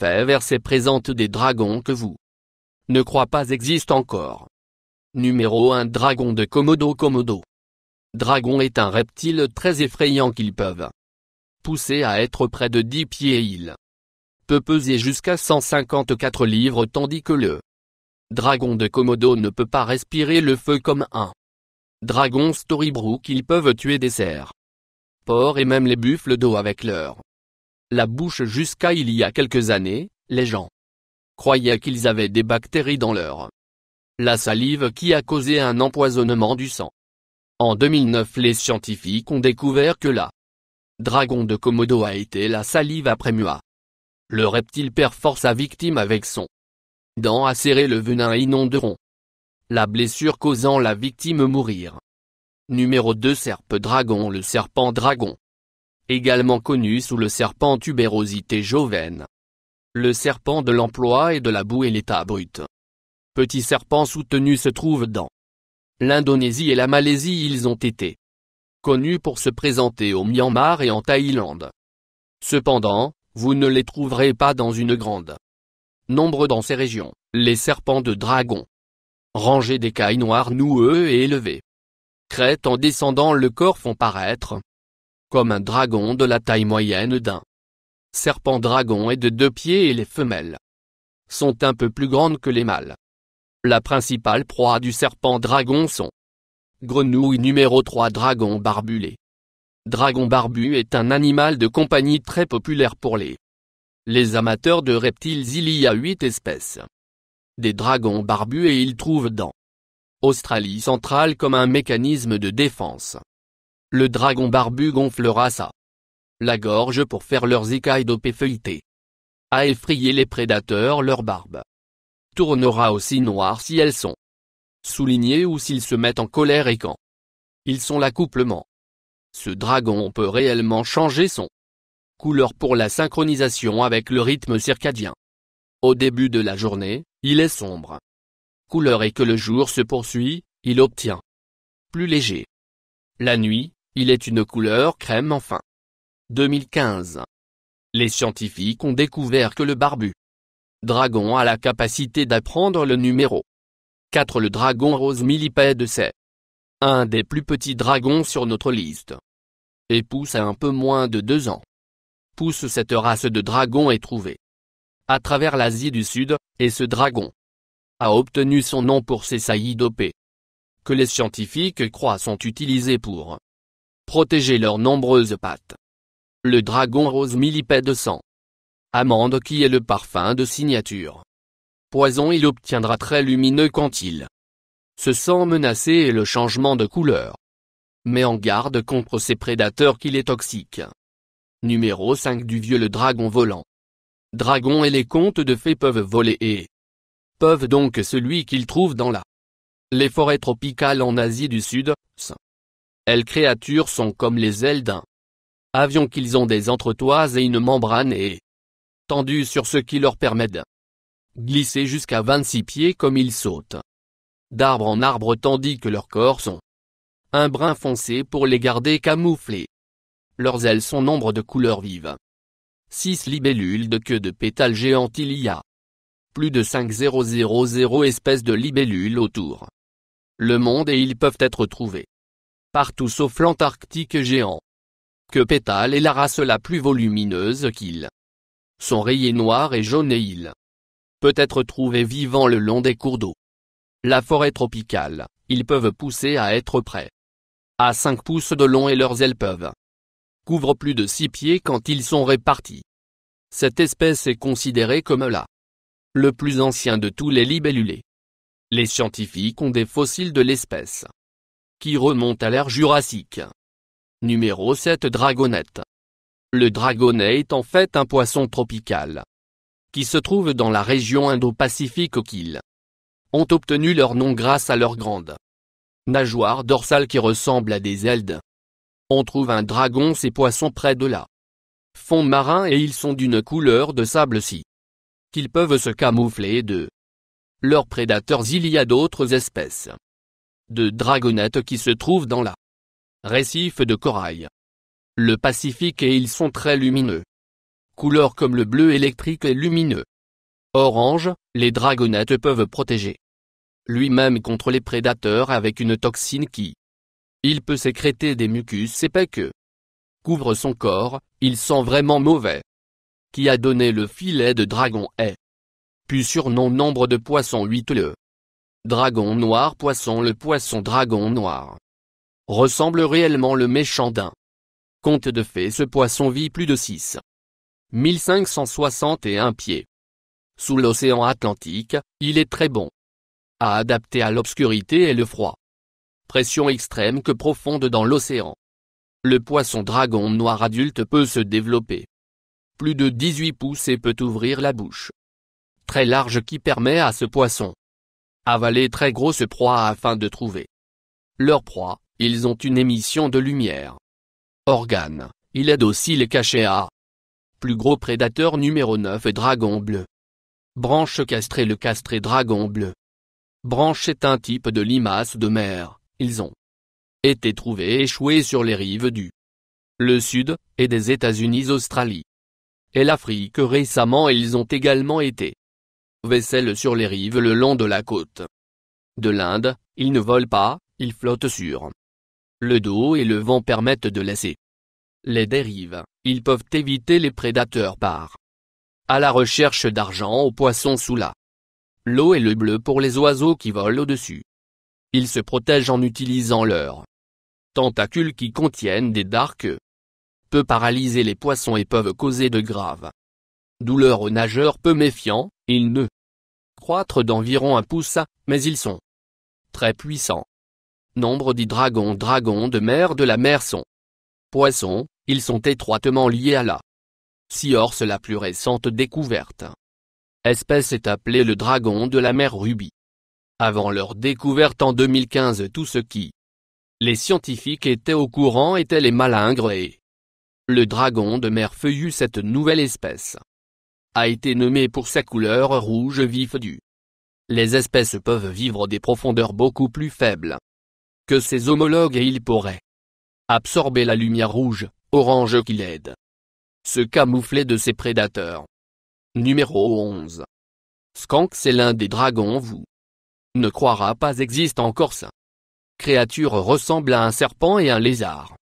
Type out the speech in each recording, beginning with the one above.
faits versés présentent des dragons que vous ne croyez pas existent encore. Numéro 1. Dragon de Komodo. Komodo dragon est un reptile très effrayant qu'ils peuvent pousser à être près de 10 pieds et il peut peser jusqu'à 154 livres tandis que le dragon de Komodo ne peut pas respirer le feu comme un dragon Storybrooke. Ils peuvent tuer des cerfs, porcs et même les buffles d'eau avec la bouche. Jusqu'à il y a quelques années, les gens croyaient qu'ils avaient des bactéries dans la salive qui a causé un empoisonnement du sang. En 2009, les scientifiques ont découvert que la dragon de Komodo a été la salive après muat. Le reptile perfore sa victime avec son dent acérée. Le venin inonderont la blessure causant la victime mourir. Numéro 2. Serpe dragon. Le serpent dragon, également connu sous le serpent tuberosité jovene, le serpent de l'emploi et de la boue et l'état brut, petit serpent soutenu, se trouve dans l'Indonésie et la Malaisie. Ils ont été connus pour se présenter au Myanmar et en Thaïlande. Cependant, vous ne les trouverez pas dans une grande nombre dans ces régions. Les serpents de dragon, rangés d'écailles noires noueux et élevés, crêtent en descendant le corps, font paraître comme un dragon de la taille moyenne d'un serpent dragon et de 2 pieds, et les femelles sont un peu plus grandes que les mâles. La principale proie du serpent dragon sont grenouilles. Numéro 3. Dragon barbu. Dragon barbu est un animal de compagnie très populaire pour les amateurs de reptiles. Il y a 8 espèces des dragons barbus et ils trouvent dans Australie centrale comme un mécanisme de défense. Le dragon barbu gonflera la gorge pour faire leurs écailles d'épais feuilletées à effrayer les prédateurs. Leur barbe tournera aussi noire si elles sont soulignées ou s'ils se mettent en colère et quand ils sont l'accouplement. Ce dragon peut réellement changer son couleur pour la synchronisation avec le rythme circadien. Au début de la journée, il est sombre couleur et que le jour se poursuit, il obtient plus léger. La nuit, il est une couleur crème. Enfin, 2015. Les scientifiques ont découvert que le barbu dragon a la capacité d'apprendre le numéro 4. Le dragon rose millipède, c'est un des plus petits dragons sur notre liste et pousse à un peu moins de 2 ans. Cette race de dragon est trouvée à travers l'Asie du Sud, et ce dragon a obtenu son nom pour ses saillies dopées que les scientifiques croient sont utilisées pour protéger leurs nombreuses pattes. Le dragon rose millipède sent amande, qui est le parfum de signature. Poison. Il obtiendra très lumineux quand il se sent menacé et le changement de couleur met en garde contre ses prédateurs qu'il est toxique. Numéro 5. Du vieux. Le dragon volant. Dragon et les contes de fées peuvent voler et peuvent donc celui qu'ils trouvent dans les forêts tropicales en Asie du Sud. Elles créatures sont comme les ailes d'un avion, qu'ils ont des entretoises et une membrane tendue sur ce qui leur permet de glisser jusqu'à 26 pieds comme ils sautent d'arbre en arbre, tandis que leurs corps sont un brun foncé pour les garder camouflés. Leurs ailes sont nombre de couleurs vives. 6 libellules de queue de pétales géantes. Il y a plus de 5000 espèces de libellules autour le monde et ils peuvent être trouvés partout sauf l'Antarctique géant. Que pétale est la race la plus volumineuse, qu'ils sont rayés noirs et jaunes et ils peut être trouvé vivant le long des cours d'eau. La forêt tropicale, ils peuvent pousser à être près à 5 pouces de long et leurs ailes peuvent couvrir plus de 6 pieds quand ils sont répartis. Cette espèce est considérée comme le plus ancien de tous les libellulés. Les scientifiques ont des fossiles de l'espèce qui remontent à l'ère jurassique. Numéro 7. Dragonette. Le dragonnet est en fait un poisson tropical qui se trouve dans la région Indo-Pacifique, qu'ils ont obtenu leur nom grâce à leur grande nageoire dorsale qui ressemble à des ailes. On trouve un dragon, ces poissons, près de fond marin et ils sont d'une couleur de sable si qu'ils peuvent se camoufler de leurs prédateurs. Il y a d'autres espèces de dragonnettes qui se trouvent dans récif de corail le Pacifique et ils sont très lumineux Couleur comme le bleu électrique et lumineux. Orange, les dragonnettes peuvent protéger lui-même contre les prédateurs avec une toxine qui il peut sécréter des mucus épais que couvre son corps. Il sent vraiment mauvais. Qui a donné le filet de dragon est pu surnom nombre de poissons 8. Le dragon noir poisson. Le poisson dragon noir ressemble réellement le méchant d'un conte de fées. Ce poisson vit plus de 6 561 pieds. Sous l'océan Atlantique, il est très bon à adapter à l'obscurité et le froid. Pression extrême que profonde dans l'océan. Le poisson dragon noir adulte peut se développer plus de 18 pouces et peut ouvrir la bouche très large qui permet à ce poisson avaler très grosse proie afin de trouver leur proie. Ils ont une émission de lumière. Organe, il aide aussi les cachets à plus gros prédateur. Numéro 9 Dragon bleu. Branche castrée. Le castré dragon bleu branche est un type de limace de mer. Ils ont été trouvés échoués sur les rives du le sud, et des États-Unis, Australie et l'Afrique. Récemment ils ont également été vaisselle sur les rives le long de la côte de l'Inde. Ils ne volent pas, ils flottent sur le dos et le vent permettent de laisser les dérives. Ils peuvent éviter les prédateurs par à la recherche d'argent aux poissons sous l'eau et le bleu pour les oiseaux qui volent au-dessus. Ils se protègent en utilisant leurs tentacules qui contiennent des dards que peut paralyser les poissons et peuvent causer de graves douleurs aux nageurs peu méfiants. Ils ne croître d'environ 1 pouce, mais ils sont très puissants. Nombre d'hydragons. Dragons de mer de la mer sont poissons. Ils sont étroitement liés à la Seahorse, la plus récente découverte. Espèce est appelée le dragon de la mer rubis. Avant leur découverte en 2015, tout ce qui les scientifiques étaient au courant étaient les malingres et le dragon de mer feuillu. Cette nouvelle espèce a été nommée pour sa couleur rouge vif du. Les espèces peuvent vivre des profondeurs beaucoup plus faibles que ses homologues et ils pourraient absorber la lumière rouge, orange qui l'aide se camoufler de ses prédateurs. Numéro 11. Skank. C'est l'un des dragons. Vous ne croira pas existe encore. Sa créature ressemble à un serpent et un lézard.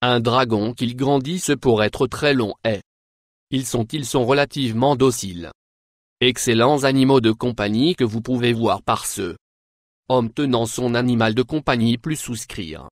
Un dragon qu'ils grandissent pour être très long et ils sont relativement dociles. Excellents animaux de compagnie que vous pouvez voir par ce homme tenant son animal de compagnie plus souscrire